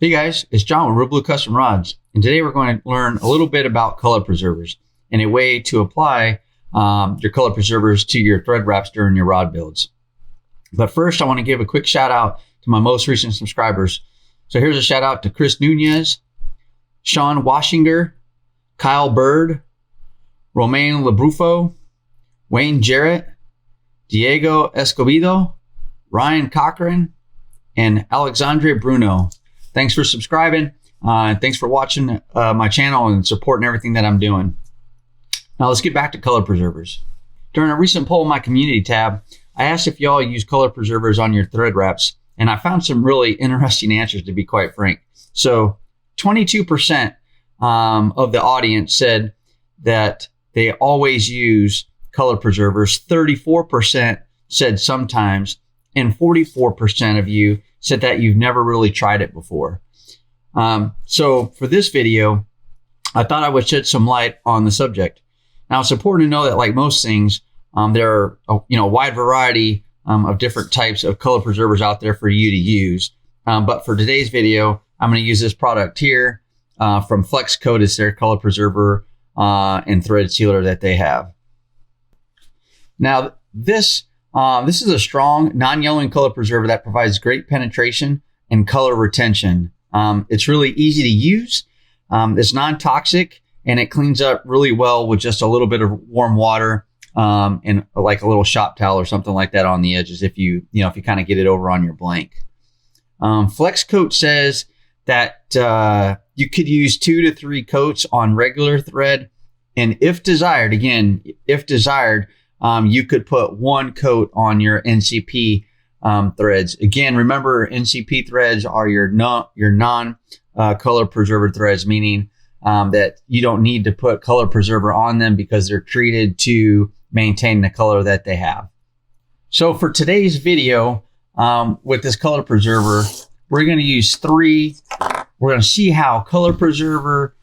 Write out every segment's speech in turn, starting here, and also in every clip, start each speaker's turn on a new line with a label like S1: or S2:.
S1: Hey guys, it's John with ReelBlue Custom Rods, and today we're going to learn a little bit about color preservers and a way to apply your color preservers to your thread wraps during your rod builds. But first, I want to give a quick shout out to my most recent subscribers. So here's a shout out to Chris Nunez, Sean Washinger, Kyle Bird, Romain Lebrufo, Wayne Jarrett, Diego Escobedo, Ryan Cochran, and Alexandre Bruno. Thanks for subscribing. Thanks for watching my channel and supporting everything that I'm doing. Now let's get back to color preservers. During a recent poll in my community tab, I asked if y'all use color preservers on your thread wraps, and I found some really interesting answers, to be quite frank. So 22% of the audience said that they always use color preservers. 34% said sometimes, and 44% of you said that you've never really tried it before. So for this video, I thought I would shed some light on the subject. Now it's important to know that, like most things, there are a wide variety of different types of color preservers out there for you to use. But for today's video, I'm going to use this product here from Flex Coat. It's their color preserver and thread sealer that they have. Now this is a strong non-yellowing color preserver that provides great penetration and color retention. It's really easy to use. It's non-toxic, and it cleans up really well with just a little bit of warm water and like a little shop towel or something like that on the edges if you kind of get it over on your blank. Flex Coat says that you could use 2 to 3 coats on regular thread, and if desired, you could put 1 coat on your NCP threads. Again, remember, NCP threads are your non-color preserver threads, meaning that you don't need to put color preserver on them because they're treated to maintain the color that they have. So for today's video, with this color preserver, we're going to use 3. We're going to see how color preserver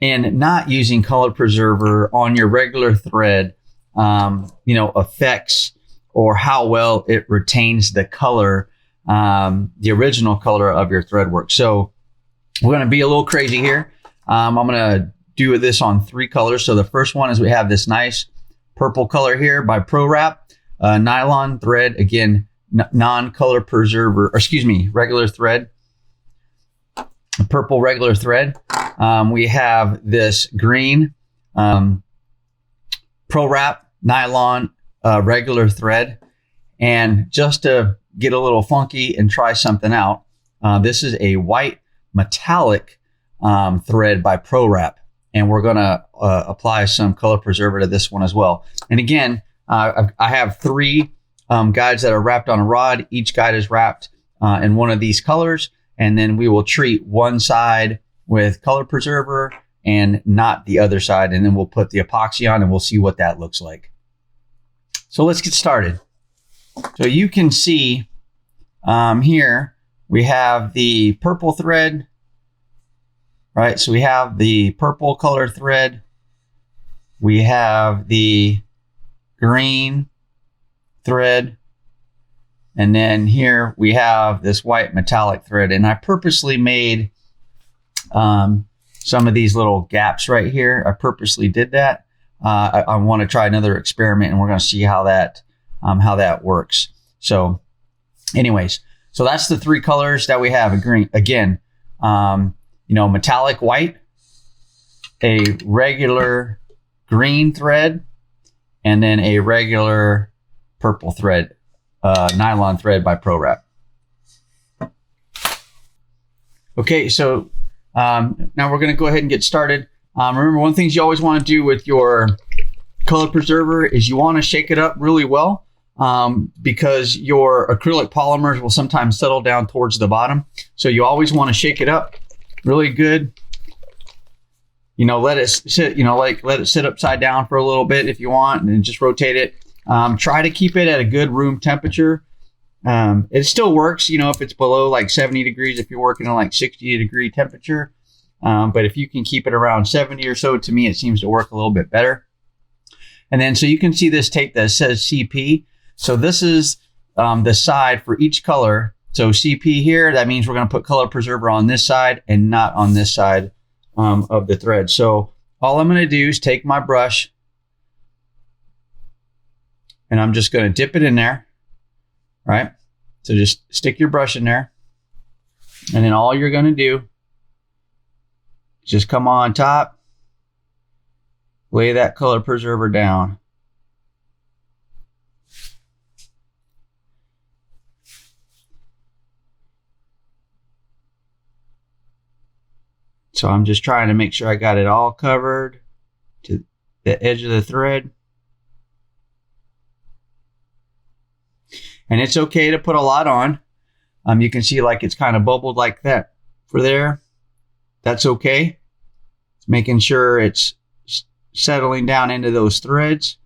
S1: and not using color preserver on your regular thread, affects or how well it retains the color, the original color of your thread work. So we're going to be a little crazy here. I'm going to do this on 3 colors. So the first one is we have this nice purple color here by ProWrap, nylon thread, again, non-color preserver, regular thread, purple regular thread. We have this green ProWrap nylon regular thread. And just to get a little funky and try something out, this is a white metallic thread by ProWrap, and we're going to apply some color preserver to this one as well. And again, I have 3 guides that are wrapped on a rod. Each guide is wrapped in one of these colors, and then we will treat one side with color preserver and not the other side, and then we'll put the epoxy on and we'll see what that looks like. So let's get started. So you can see here we have the purple thread, right? So we have the purple color thread. We have the green thread. And then here we have this white metallic thread. And I purposely made some of these little gaps right here. I purposely did that. I want to try another experiment, and we're going to see how that works. So anyways, so that's the 3 colors that we have. Green, again, metallic white, a regular green thread, and then a regular purple thread, nylon thread by ProWrap. Okay, so now we're going to go ahead and get started. Remember, one of the things you always want to do with your color preserver is you want to shake it up really well, because your acrylic polymers will sometimes settle down towards the bottom. So you always want to shake it up really good. Let it sit, let it sit upside down for a little bit if you want, and then just rotate it. Try to keep it at a good room temperature. It still works, if it's below like 70 degrees, if you're working on like 60-degree temperature. But if you can keep it around 70 or so, to me, it seems to work a little bit better. And then, so you can see this tape that says CP. So this is the side for each color So CP here, that means we're going to put color preserver on this side and not on this side of the thread. So all I'm going to do is take my brush and I'm just going to dip it in there, right? So just stick your brush in there. And then all you're going to do is just come on top, lay that color preserver down. So I'm just trying to make sure I got it all covered to the edge of the thread. And it's okay to put a lot on. You can see like it's kind of bubbled like that for there. That's okay. It's making sure it's settling down into those threads.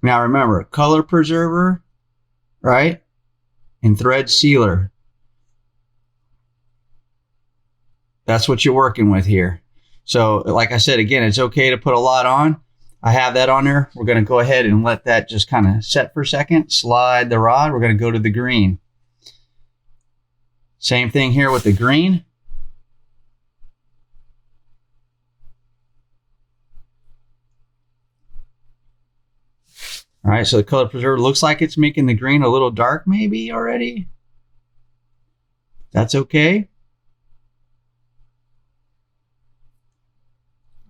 S1: Now remember, color preserver, right? And thread sealer. That's what you're working with here. So like I said, again, it's okay to put a lot on. I have that on there. We're going to go ahead and let that just kind of set for a second. Slide the rod. We're going to go to the green. Same thing here with the green. All right, so the color preserver looks like it's making the green a little dark maybe already. That's okay.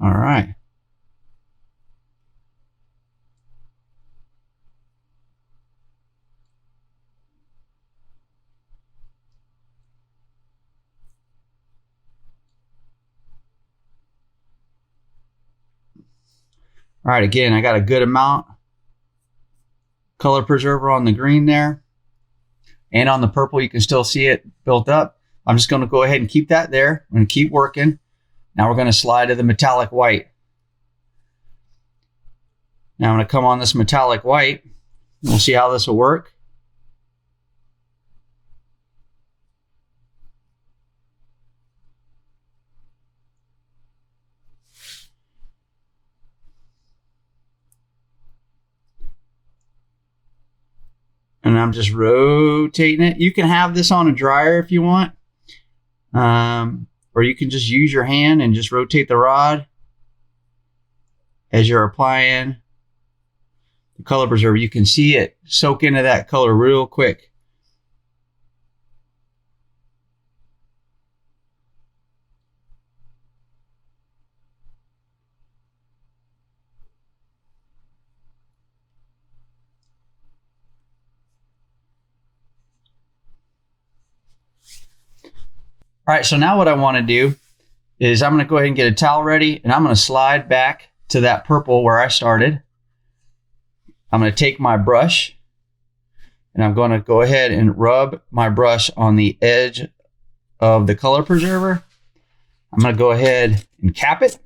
S1: All right. All right, again, I got a good amount color preserver on the green there. And on the purple, you can still see it built up. I'm just going to go ahead and keep that there. I'm going to keep working. Now we're going to slide to the metallic white. Now I'm going to come on this metallic white. We'll see how this will work. And I'm just rotating it. You can have this on a dryer if you want. Or you can just use your hand and just rotate the rod as you're applying the color preserver. You can see it soak into that color real quick. All right, so now what I want to do is I'm going to go ahead and get a towel ready, and I'm going to slide back to that purple where I started. I'm going to take my brush, and I'm going to go ahead and rub my brush on the edge of the color preserver. I'm going to go ahead and cap it.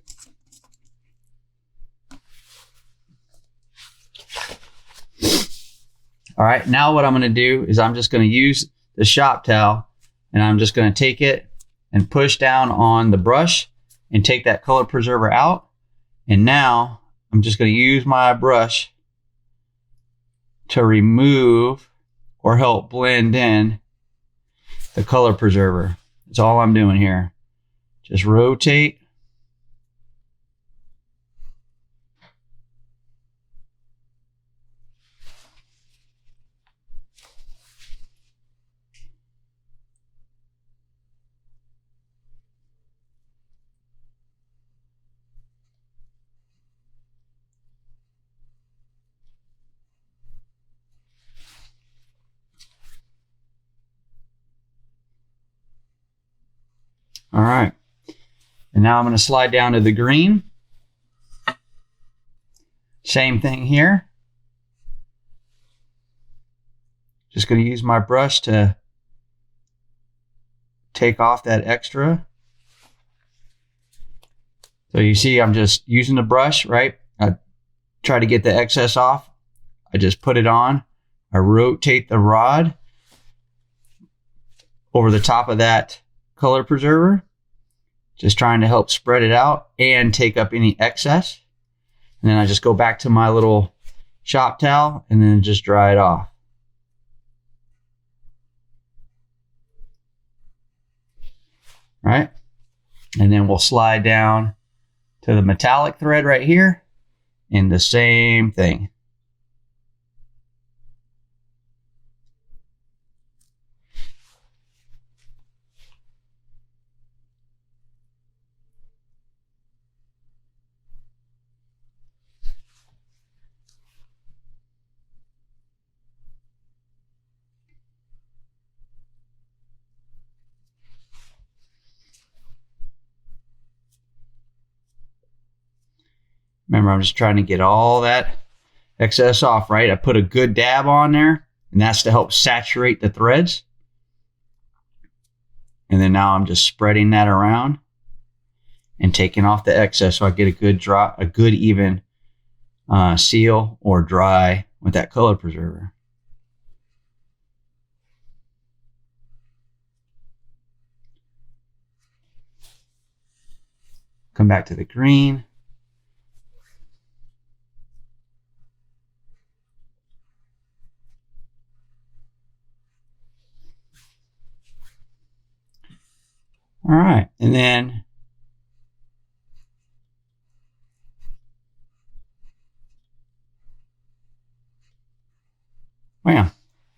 S1: All right, now what I'm going to do is I'm just going to use the shop towel, and I'm just going to take it and push down on the brush and take that color preserver out. And now I'm just going to use my brush to remove or help blend in the color preserver. That's all I'm doing here. Just rotate. All right, and now I'm going to slide down to the green. Same thing here. Just going to use my brush to take off that extra. So you see I'm just using the brush, right? I try to get the excess off. I just put it on. I rotate the rod over the top of that color preserver just trying to help spread it out and take up any excess. And then I just go back to my little shop towel and then just dry it off. All right. And then we'll slide down to the metallic thread right here and the same thing. Remember, I'm just trying to get all that excess off, right? I put a good dab on there, and that's to help saturate the threads. And then now I'm just spreading that around and taking off the excess so I get a good drop, a good even seal or dry with that color preserver. Come back to the green. All right, and then bam.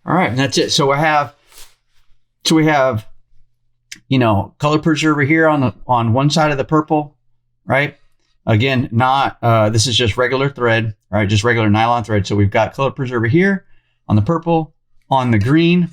S1: All right, and that's it. So we have, you know, color preserver here on one side of the purple, right? Again, not this is just regular thread, right? Just regular nylon thread. So we've got color preserver here on the purple, on the green,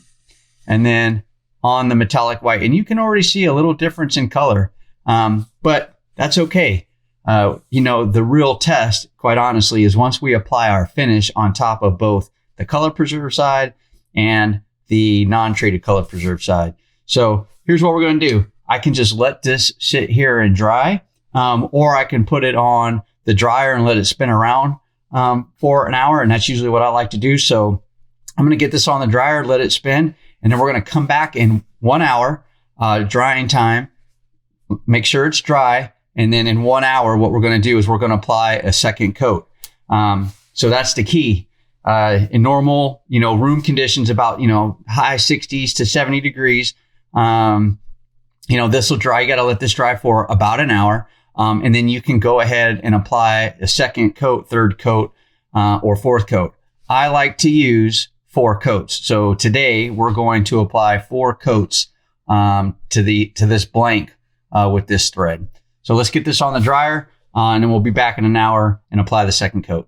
S1: and then on the metallic white. And you can already see a little difference in color, but that's okay. You know, the real test, quite honestly, is once we apply our finish on top of both the color preserve side and the non-treated color preserve side. So here's what we're going to do. I can just let this sit here and dry, or I can put it on the dryer and let it spin around for an hour. And that's usually what I like to do. So I'm going to get this on the dryer, let it spin, and then we're going to come back in 1 hour, drying time, make sure it's dry. And then in 1 hour, what we're going to do is we're going to apply a second coat. So that's the key. In normal, you know, room conditions, about, you know, high 60s to 70 degrees, you know, this will dry. You got to let this dry for about an hour. And then you can go ahead and apply a second coat, third coat, or fourth coat. I like to use 4 coats. So today we're going to apply 4 coats to this blank with this thread. So let's get this on the dryer, and then we'll be back in an hour and apply the second coat.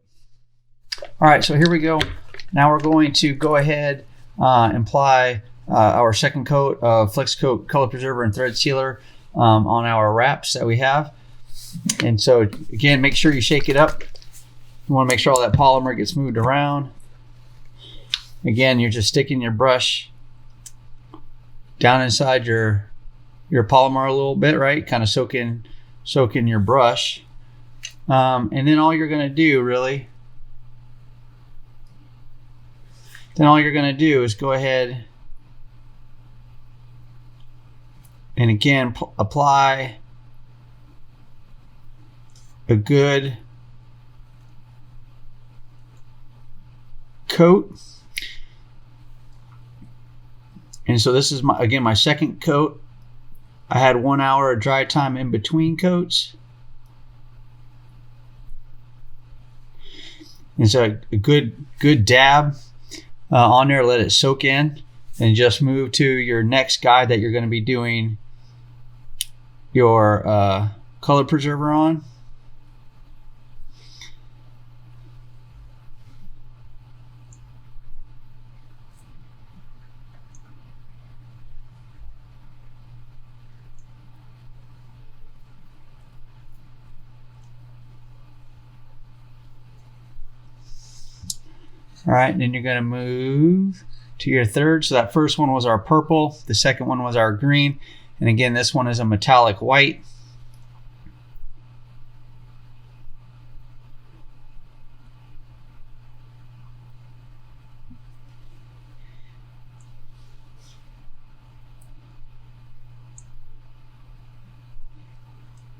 S1: All right, so here we go. Now we're going to go ahead and apply our second coat of Flex Coat Color Preserver and Thread Sealer on our wraps that we have. And so again, make sure you shake it up. You want to make sure all that polymer gets moved around. Again, you're just sticking your brush down inside your polymer a little bit, right? Kind of soaking your brush. And then all you're going to do is go ahead and again apply a good coat. And so this is my second coat. I had 1 hour of dry time in between coats. And so a good dab on there, let it soak in, and just move to your next guide that you're going to be doing your color preserver on. All right, and then you're going to move to your third. So that first one was our purple. The second one was our green. And again, this one is a metallic white.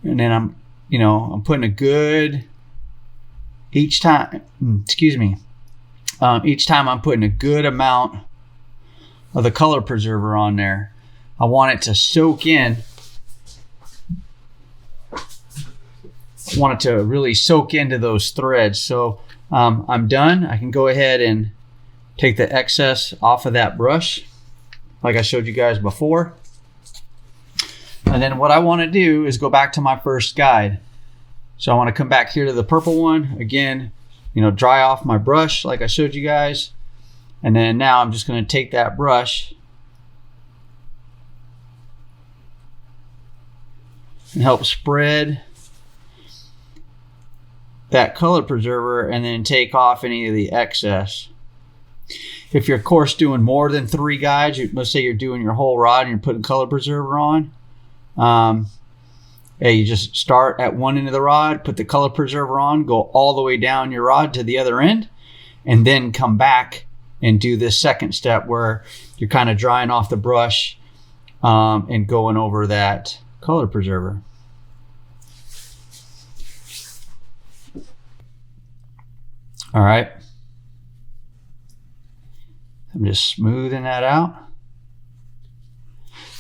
S1: And then I'm putting a good, each time I'm putting a good amount of the color preserver on there. I want it to soak in. I want it to really soak into those threads. So I'm done. I can go ahead and take the excess off of that brush like I showed you guys before. And then what I want to do is go back to my first guide. So I want to come back here to the purple one. Again, dry off my brush like I showed you guys. And then now I'm just going to take that brush and help spread that color preserver and then take off any of the excess. If you're of course doing more than 3 guides, let's say you're doing your whole rod and you're putting color preserver on, you just start at one end of the rod, put the color preserver on, go all the way down your rod to the other end, and then come back and do this second step where you're kind of drying off the brush and going over that color preserver. All right. I'm just smoothing that out,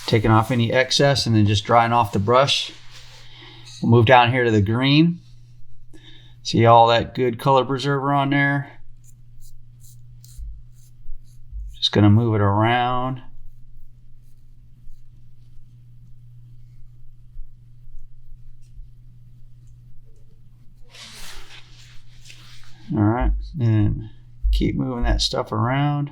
S1: taking off any excess and then just drying off the brush. We'll move down here to the green. See all that good color preserver on there? Just gonna move it around. All right, and keep moving that stuff around.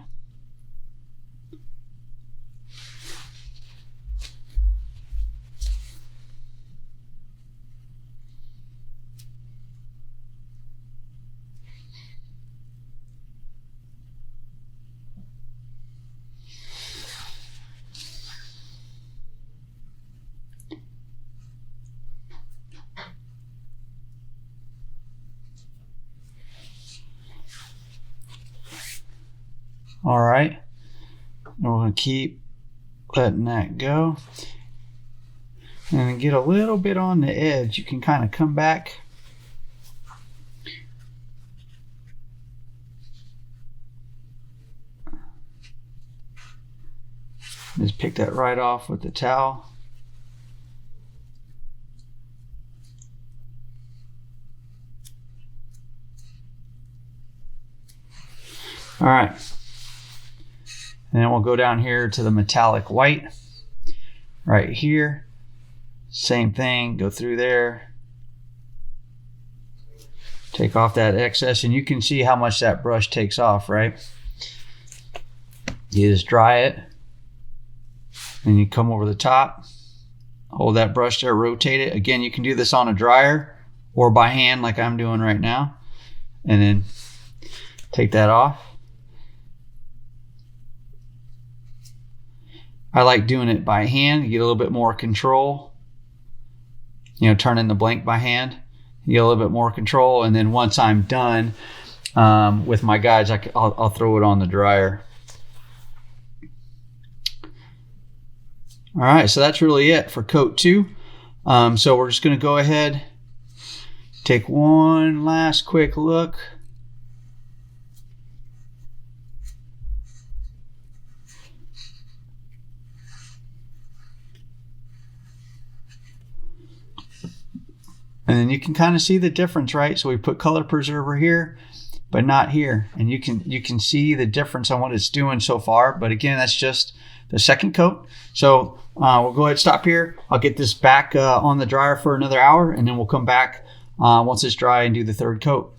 S1: All right, and we're going to keep letting that go. And then get a little bit on the edge. You can kind of come back. Just pick that right off with the towel. All right. And then we'll go down here to the metallic white right here. Same thing, go through there. Take off that excess, and you can see how much that brush takes off, right? You just dry it, and you come over the top, hold that brush there, rotate it. Again, you can do this on a dryer or by hand like I'm doing right now, and then take that off. I like doing it by hand. You get a little bit more control. Turning the blank by hand. You get a little bit more control. And then once I'm done with my guides, I'll throw it on the dryer. All right, so that's really it for coat 2. So we're just going to go ahead, take one last quick look. And then you can kind of see the difference, right? So we put color preserver here, but not here. And you can see the difference on what it's doing so far. But again, that's just the second coat. So we'll go ahead and stop here. I'll get this back on the dryer for another hour, and then we'll come back once it's dry and do the third coat.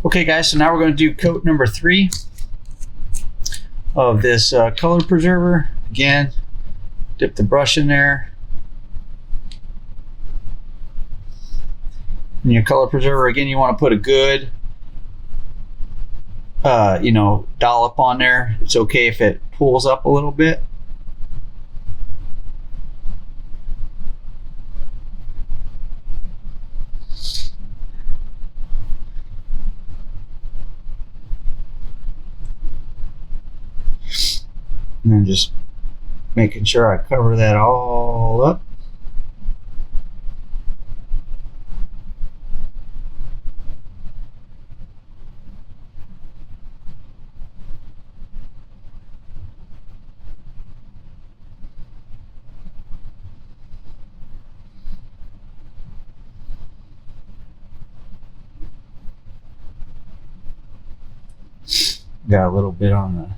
S1: Okay guys, so now we're going to do coat number 3 of this color preserver. Again, dip the brush in there. And your color preserver, again, you want to put a good, dollop on there. It's okay if it pulls up a little bit. And then just making sure I cover that all up. got a little bit on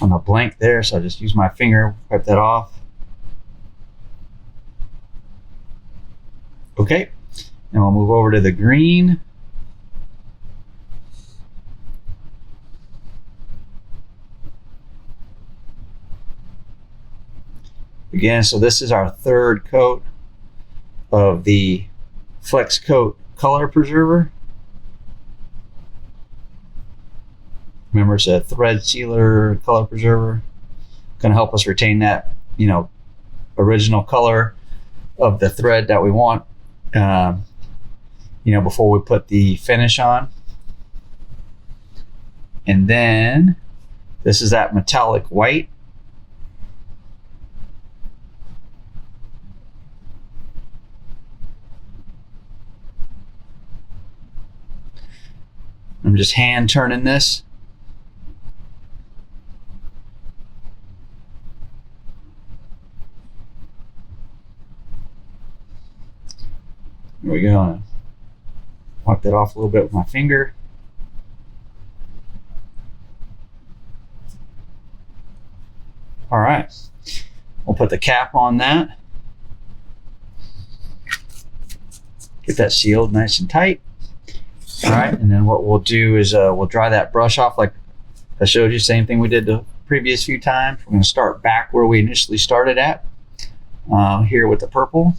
S1: the blank there, so I just use my finger, wipe that off. Okay, and we'll move over to the green. Again, so this is our third coat of the Flex Coat color preserver. Remember, it's a thread sealer color preserver. Going to help us retain that, original color of the thread that we want, before we put the finish on. And then this is that metallic white. I'm just hand turning this. There we go. Wipe that off a little bit with my finger. All right, we'll put the cap on that. Get that sealed nice and tight. All right, and then what we'll do is we'll dry that brush off like I showed you, same thing we did the previous few times. We're going to start back where we initially started at, here with the purple.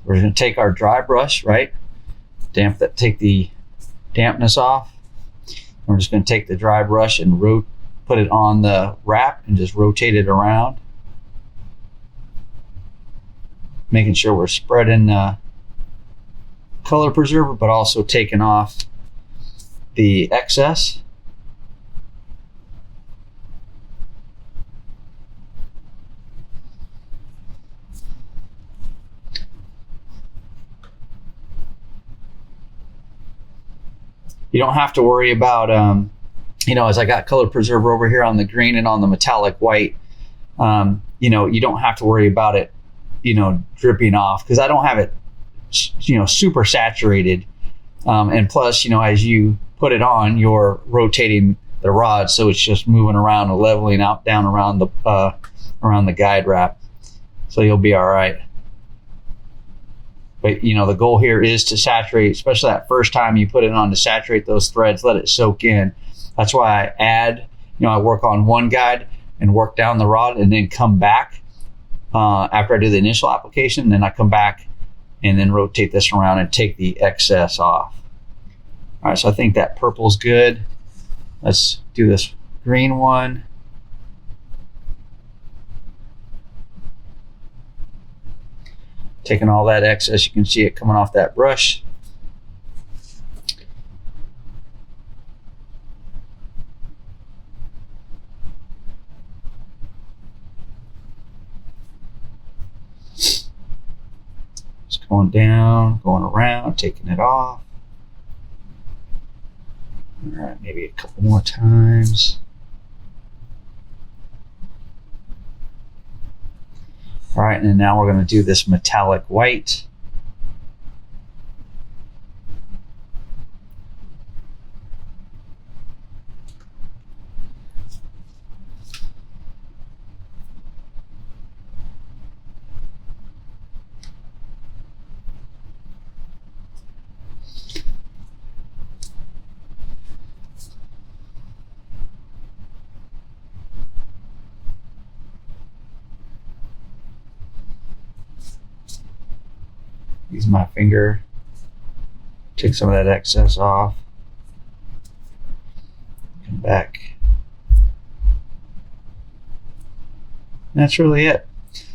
S1: We're going to take our dry brush, right? Take the dampness off. We're just going to take the dry brush and put it on the wrap and just rotate it around, making sure we're spreading color preserver, but also taking off the excess. You don't have to worry about, as I got color preserver over here on the green and on the metallic white, you don't have to worry about it, dripping off, because I don't have it, super saturated. And plus, as you put it on, you're rotating the rod, so it's just moving around and leveling out down around the guide wrap. So you'll be all right. But the goal here is to saturate, especially that first time you put it on, to saturate those threads, let it soak in. That's why I add, I work on one guide and work down the rod and then come back after I do the initial application. Then I come back and then rotate this around and take the excess off. All right, so I think that purple's good. Let's do this green one. Taking all that excess, you can see it coming off that brush. Just going down, going around, taking it off. All right, maybe a couple more times. All right, and then now we're going to do this metallic white. Use my finger, take some of that excess off, come back. And that's really it.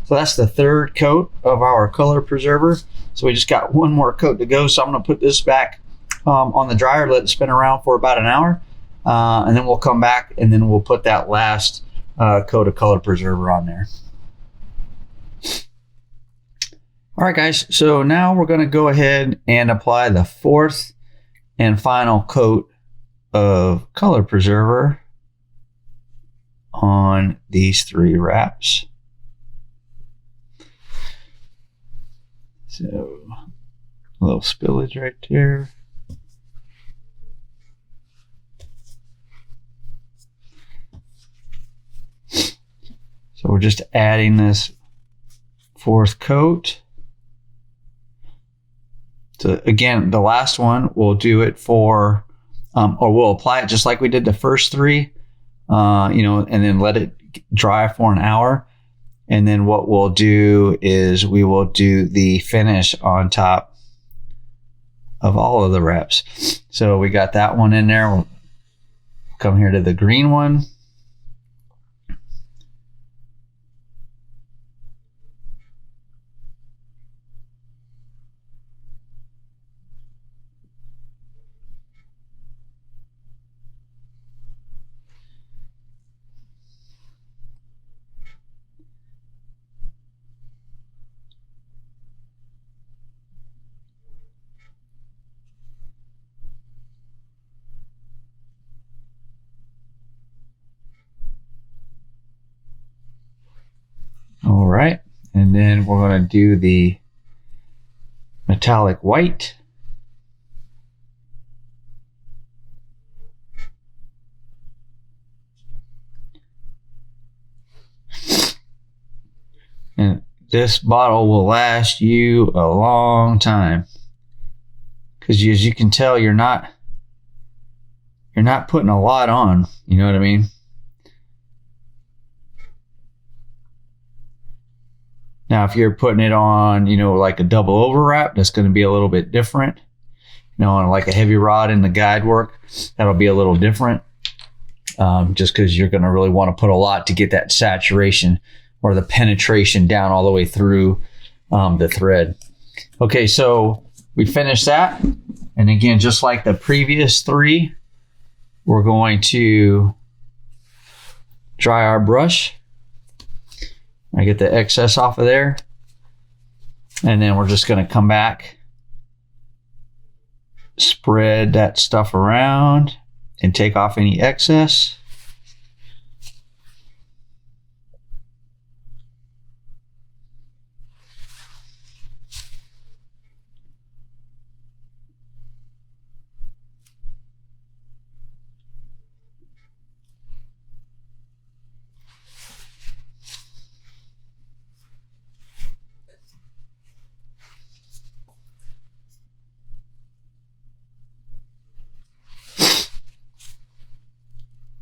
S1: So that's the third coat of our color preserver. So we just got one more coat to go. So I'm going to put this back on the dryer, let it spin around for about an hour, and then we'll come back and then we'll put that last coat of color preserver on there. All right, guys, so now we're going to go ahead and apply the fourth and final coat of color preserver on these three wraps. So A little spillage right there. So we're just adding this fourth coat. So again, the last one, we'll do it for, or we'll apply it just like we did the first three, and then let it dry for an hour. And then what we'll do is we will do the finish on top of all of the wraps. So we got that one in there. We'll come here to the green one. All right, and then we're going to do the metallic white. And this bottle will last you a long time, because as you can tell, you're not putting a lot on, you know what I mean? Now, if you're putting it on, like a double overwrap, that's going to be a little bit different. On like a heavy rod in the guide work, that'll be a little different, just because you're going to really want to put a lot to get that saturation or the penetration down all the way through the thread. Okay, so we finished that. And again, just like the previous three, we're going to dry our brush. I get the excess off of there. And then we're just going to come back, spread that stuff around, and take off any excess.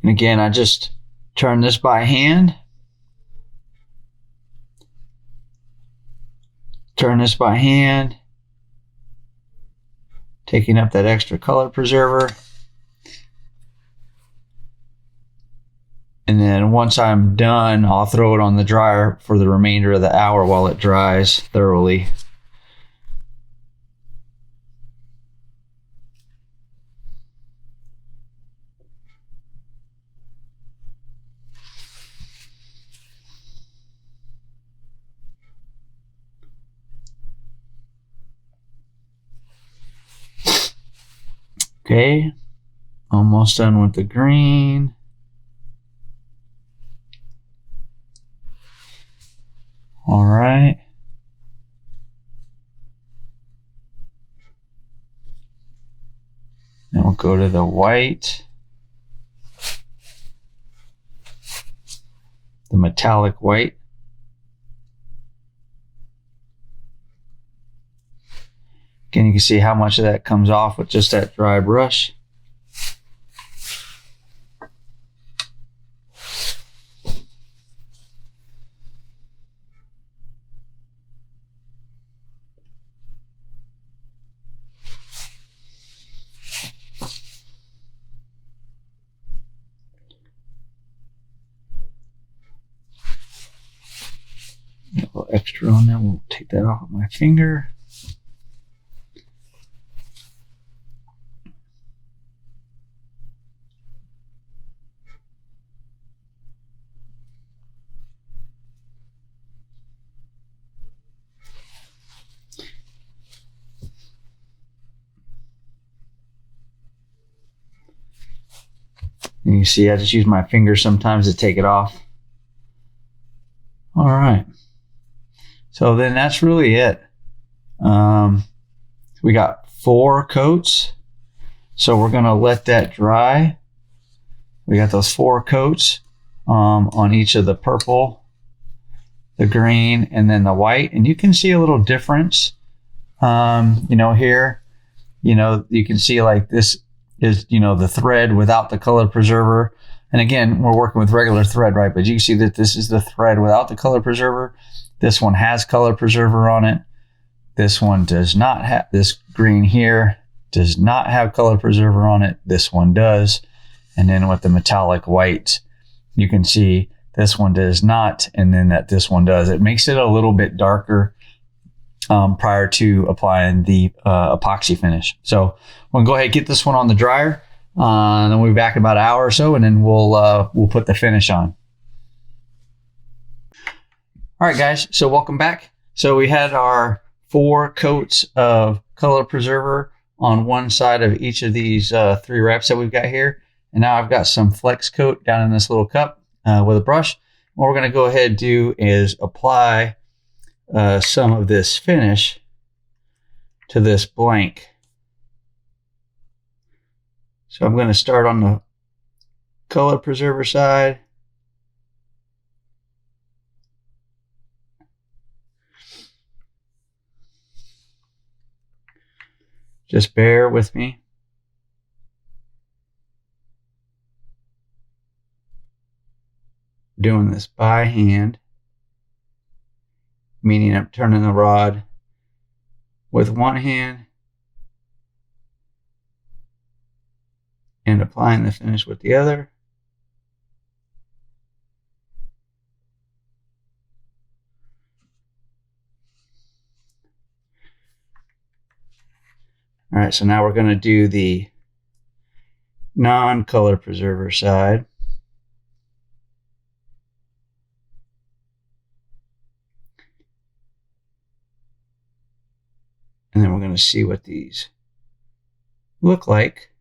S1: And again, I just turn this by hand. Turn this by hand. Taking up that extra color preserver. And then once I'm done, I'll throw it on the dryer for the remainder of the hour while it dries thoroughly. Okay, almost done with the green. All right. Then we'll go to the white, the metallic white. Again, you can see how much of that comes off with just that dry brush. A little extra on there, we'll take that off with my finger. And you see, I just use my fingers sometimes to take it off. All right. So then that's really it. We got 4 coats. So we're gonna let that dry. We got those 4 coats on each of the purple, the green, and then the white. And you can see a little difference, here. You can see like this is, the thread without the color preserver. And again, we're working with regular thread, right? But you can see that this is the thread without the color preserver. This one has color preserver on it. This one does not have, this green here does not have color preserver on it. This one does. And then with the metallic white, you can see this one does not, and then that this one does. It makes it a little bit darker prior to applying the epoxy finish. So we'll go ahead and get this one on the dryer. And then we'll be back in about an hour or so, and then we'll put the finish on. All right, guys. So welcome back. So we had our 4 coats of color preserver on one side of each of these 3 wraps that we've got here. And now I've got some flex coat down in this little cup with a brush. What we're going to go ahead and do is apply some of this finish to this blank. So I'm going to start on the color preserver side. Just bear with me. Doing this by hand, meaning I'm turning the rod with one hand and applying the finish with the other. All right, so now we're going to do the non-color preserver side. And then we're going to see what these look like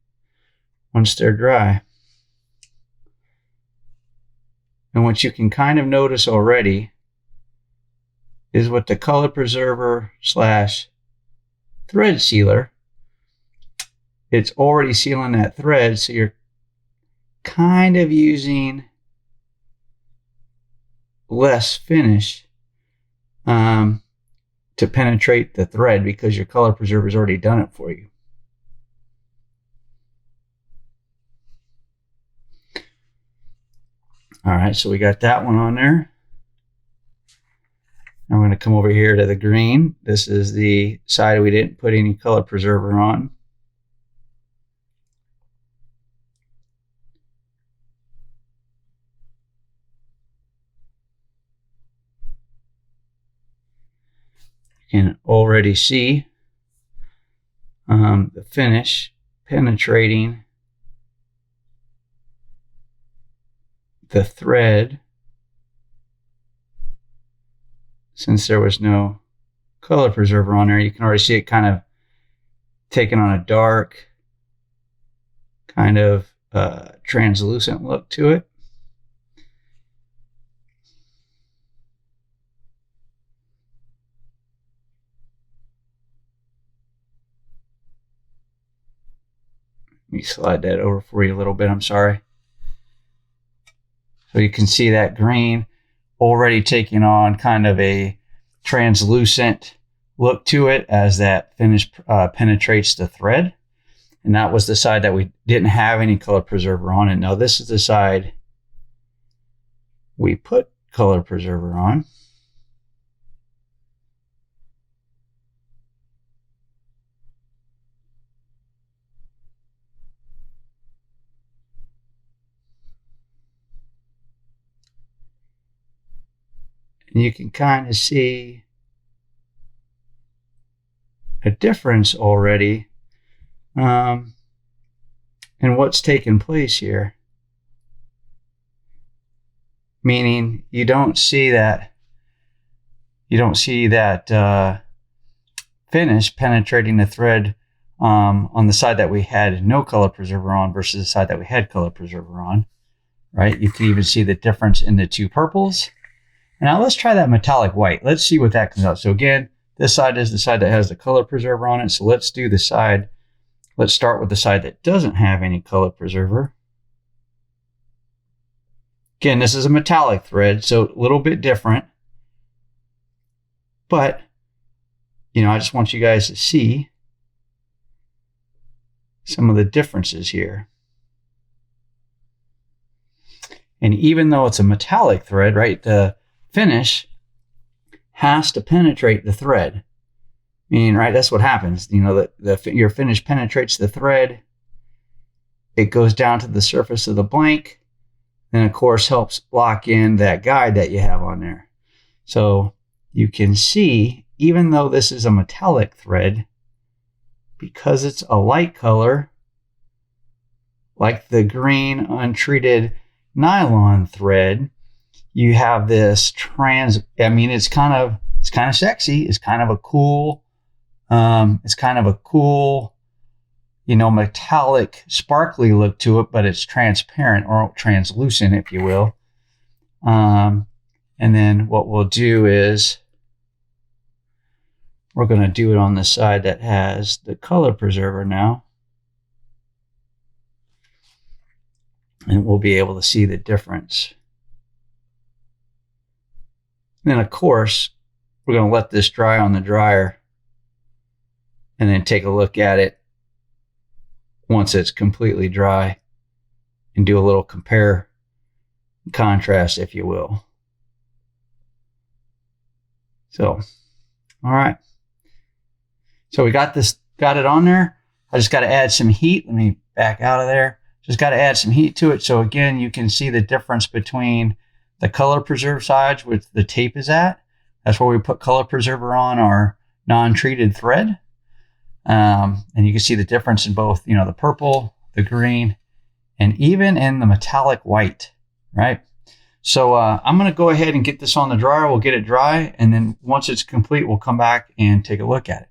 S1: once they're dry. And what you can kind of notice already is with the color preserver / thread sealer, it's already sealing that thread, so you're kind of using less finish to penetrate the thread because your color preserver has already done it for you. All right, so we got that one on there. I'm going to come over here to the green. This is the side we didn't put any color preserver on. You can already see the finish penetrating the thread since there was no color preserver on there. You can already see it kind of taking on a dark kind of translucent look to it. Let me slide that over for you a little bit. I'm sorry. So you can see that green already taking on kind of a translucent look to it as that finish penetrates the thread. And that was the side that we didn't have any color preserver on it. Now this is the side we put color preserver on. And you can kind of see a difference already in what's taking place here. Meaning you don't see that finish penetrating the thread on the side that we had no color preserver on versus the side that we had color preserver on, right? You can even see the difference in the 2 purples. Now let's try that metallic white. Let's see what that comes out. So again, This side is the side that has the color preserver on it. So let's do the side. Let's start with the side that doesn't have any color preserver. Again, this is a metallic thread, so a little bit different. But, you know, I just want you guys to see some of the differences here. And even though it's a metallic thread, right, the finish has to penetrate the thread. I mean, right, that's what happens. You know, your finish penetrates the thread. It goes down to the surface of the blank. And of course helps lock in that guide that you have on there. So you can see, even though this is a metallic thread, because it's a light color, like the green untreated nylon thread, you have this I mean, it's kind of sexy. It's kind of a cool, you know, metallic, sparkly look to it, but it's transparent or translucent, if you will. And then what we'll do is we're going to do it on the side that has the color preserver now. And we'll be able to see the difference. And then, of course, we're going to let this dry on the dryer and then take a look at it once it's completely dry and do a little compare and contrast, if you will. So, all right. So we got it on there. I just got to add some heat. Let me back out of there. Just got to add some heat to it. So again, you can see the difference between the color preserve sides where the tape is at. That's where we put color preserver on our non-treated thread. And you can see the difference in both, you know, the purple, the green, and even in the metallic white, right? So I'm going to go ahead and get this on the dryer. We'll get it dry. And then once it's complete, we'll come back and take a look at it.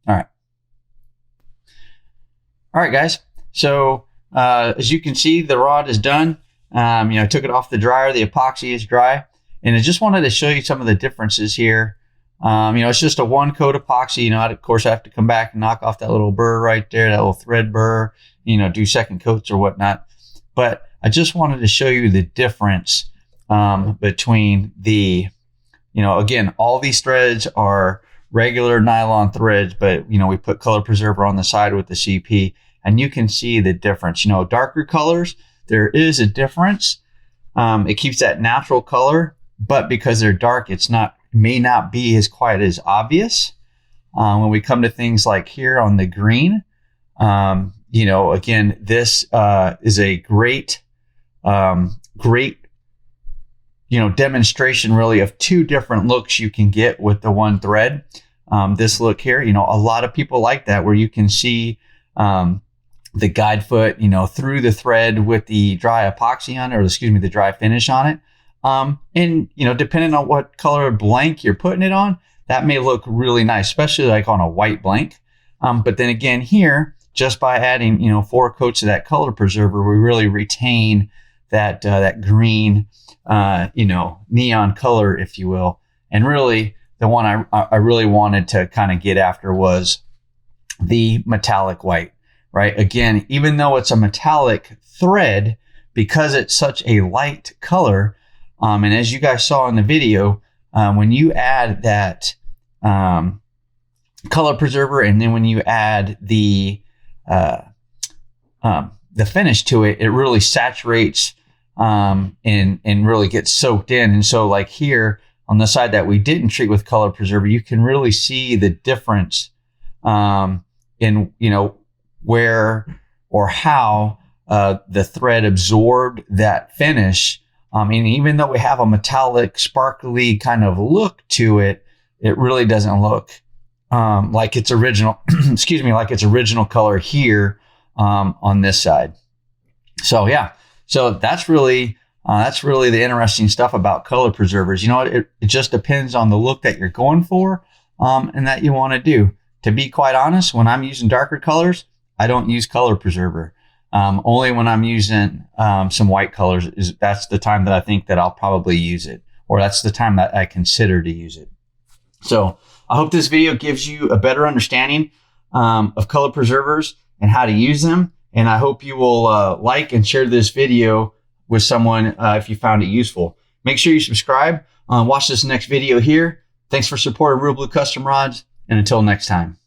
S1: All right. All right, guys. So as you can see, the rod is done. You know, I took it off the dryer. The epoxy is dry. And I just wanted to show you some of the differences here. You know, it's just a one coat epoxy. You know, of course, I have to come back and knock off that little burr right there, that little thread burr, you know, do second coats or whatnot. But I just wanted to show you the difference between the, you know, again, all these threads are regular nylon threads, but, you know, we put color preserver on the side with the CP, and you can see the difference. You know, darker colors, there is a difference. It keeps that natural color, but because they're dark, may not be as quite as obvious. When we come to things like here on the green, you know, again, this is a great, you know, demonstration really of two different looks you can get with the one thread. This look here, you know, a lot of people like that, where you can see the guide foot, you know, through the thread with the dry epoxy on it, or excuse me, the dry finish on it. And, you know, depending on what color blank you're putting it on, that may look really nice, especially like on a white blank. But then again here, just by adding, you know, 4 coats of that color preserver, we really retain that, that green, you know, neon color, if you will. And really the one I really wanted to kind of get after was the metallic white, right? Again, even though it's a metallic thread, because it's such a light color, and as you guys saw in the video, when you add that color preserver, and then when you add the finish to it, it really saturates and really gets soaked in. And so like here on the side that we didn't treat with color preserver, you can really see the difference in, you know, where or how the thread absorbed that finish. And even though we have a metallic, sparkly kind of look to it, it really doesn't look like its original, excuse me, like its original color here on this side. So yeah, so that's really the interesting stuff about color preservers. You know, it just depends on the look that you're going for and that you want to do. To be quite honest, when I'm using darker colors, I don't use color preserver. Only when I'm using some white colors, that's the time that I think that I'll probably use it, or that's the time that I consider to use it. So I hope this video gives you a better understanding of color preservers and how to use them. And I hope you will like and share this video with someone if you found it useful. Make sure you subscribe. Watch this next video here. Thanks for supporting ReelBlue Custom Rods. And until next time.